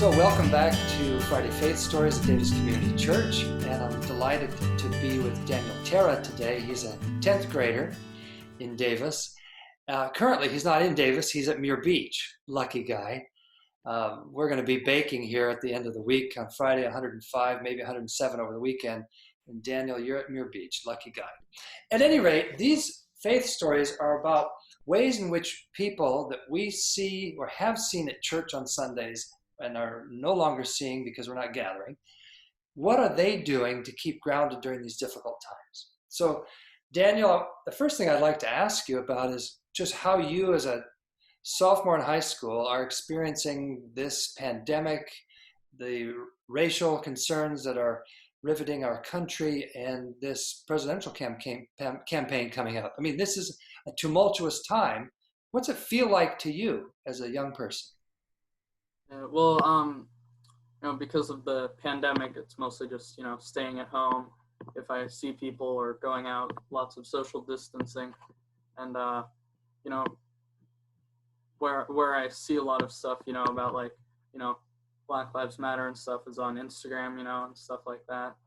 So welcome back to Friday Faith Stories at Davis Community Church, and I'm delighted to be with Daniel Terra today. He's a 10th grader in Davis. Currently, he's not in Davis, he's at Muir Beach. Lucky guy. We're going to be baking here at the end of the week on Friday, 105, maybe 107 over the weekend. And Daniel, you're at Muir Beach. Lucky guy. At any rate, these faith stories are about ways in which people that we see or have seen at church on Sundays and are no longer seeing because we're not gathering, what are they doing to keep grounded during these difficult times? So, Daniel, the first thing I'd like to ask you about is just how you as a sophomore in high school are experiencing this pandemic, the racial concerns that are riveting our country, and this presidential campaign coming up. I mean, this is a tumultuous time. What's it feel like to you as a young person? Because of the pandemic, it's mostly just, staying at home. If I see people or going out, lots of social distancing. And, where I see a lot of stuff, about Black Lives Matter and stuff is on Instagram, and stuff like that.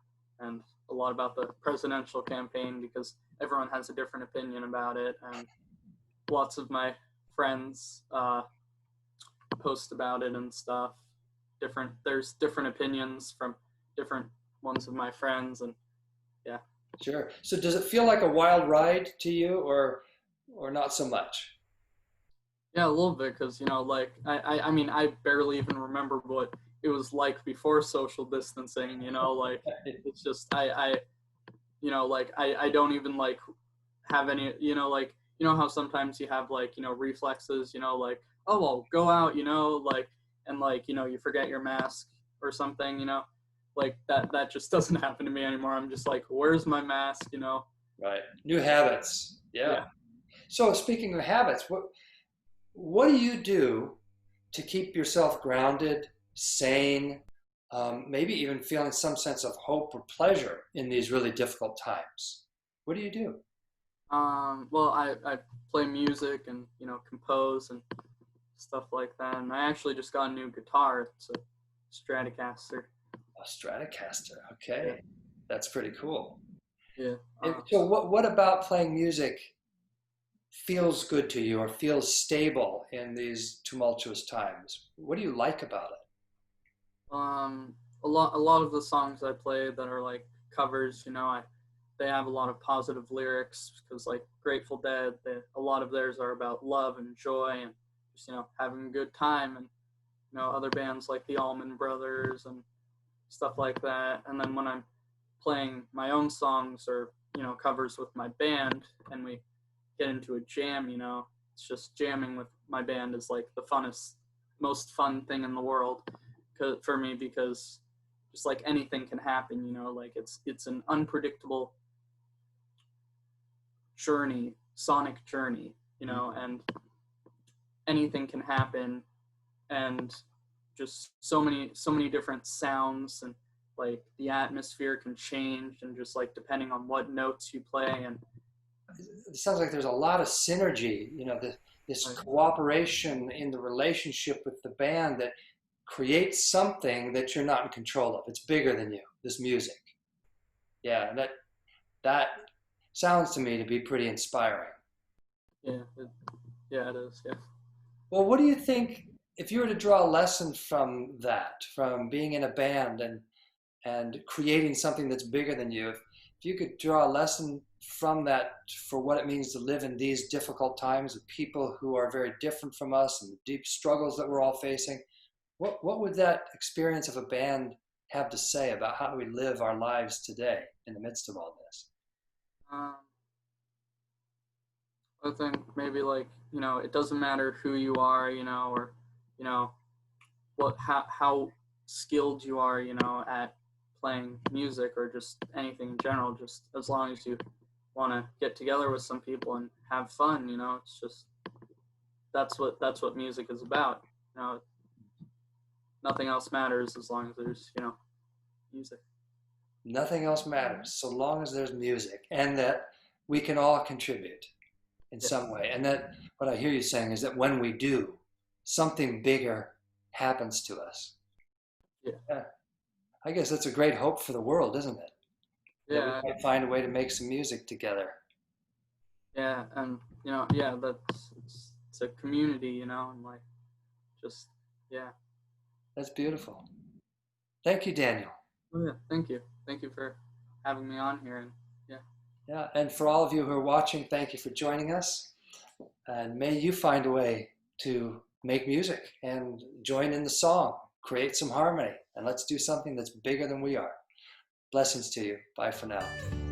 And a lot about the presidential campaign because everyone has a different opinion about it. And lots of my friends post about it and stuff. There's different opinions from different ones of my friends, and yeah. Sure. So does it feel like a wild ride to you, or not so much? Yeah, a little bit, because I mean, I barely even remember what it was like before social distancing. It's just I don't even have any, how sometimes you have reflexes, oh, well, go out, and you forget your mask or something, that just doesn't happen to me anymore. I'm just like, where's my mask, Right. New habits. Yeah. So speaking of habits, what do you do to keep yourself grounded, sane, maybe even feeling some sense of hope or pleasure in these really difficult times? What do you do? I play music and, compose and stuff like that. And I actually just got a new guitar. It's a Stratocaster. A Stratocaster. Okay. Yeah. That's pretty cool. Yeah. So what about playing music feels good to you or feels stable in these tumultuous times? What do you like about it? A lot of the songs I play that are covers, they have a lot of positive lyrics because Grateful Dead, a lot of theirs are about love and joy and just, having a good time, and, other bands like the Allman Brothers and stuff like that. And then when I'm playing my own songs or, covers with my band and we get into a jam, it's just jamming with my band is the funnest, most fun thing in the world for me, because just anything can happen, it's an unpredictable journey, sonic journey, and anything can happen, and just so many different sounds, and the atmosphere can change, and just depending on what notes you play. And it sounds like there's a lot of synergy, this cooperation in the relationship with the band that creates something that you're not in control of. It's bigger than you, this music. Yeah, that sounds to me to be pretty inspiring. Yeah, it is, yeah. Well, what do you think, if you were to draw a lesson from that, from being in a band and creating something that's bigger than you, if you could draw a lesson from that for what it means to live in these difficult times with people who are very different from us and the deep struggles that we're all facing, what would that experience of a band have to say about how we live our lives today in the midst of all this? I think maybe it doesn't matter who you are, or how skilled you are, at playing music or just anything in general. Just as long as you want to get together with some people and have fun, it's just that's what music is about. Nothing else matters as long as there's music. Nothing else matters so long as there's music, and that we can all contribute in some way. And that what I hear you saying is that when we do, something bigger happens to us. Yeah. Yeah. I guess that's a great hope for the world, isn't it? That we Yeah. might find a way to make some music together. Yeah. And yeah, it's a community, and like just yeah. That's beautiful. Thank you, Daniel. Oh, yeah. Thank you for having me on here, and yeah. Yeah, and for all of you who are watching, thank you for joining us. And may you find a way to make music and join in the song, create some harmony, and let's do something that's bigger than we are. Blessings to you. Bye for now.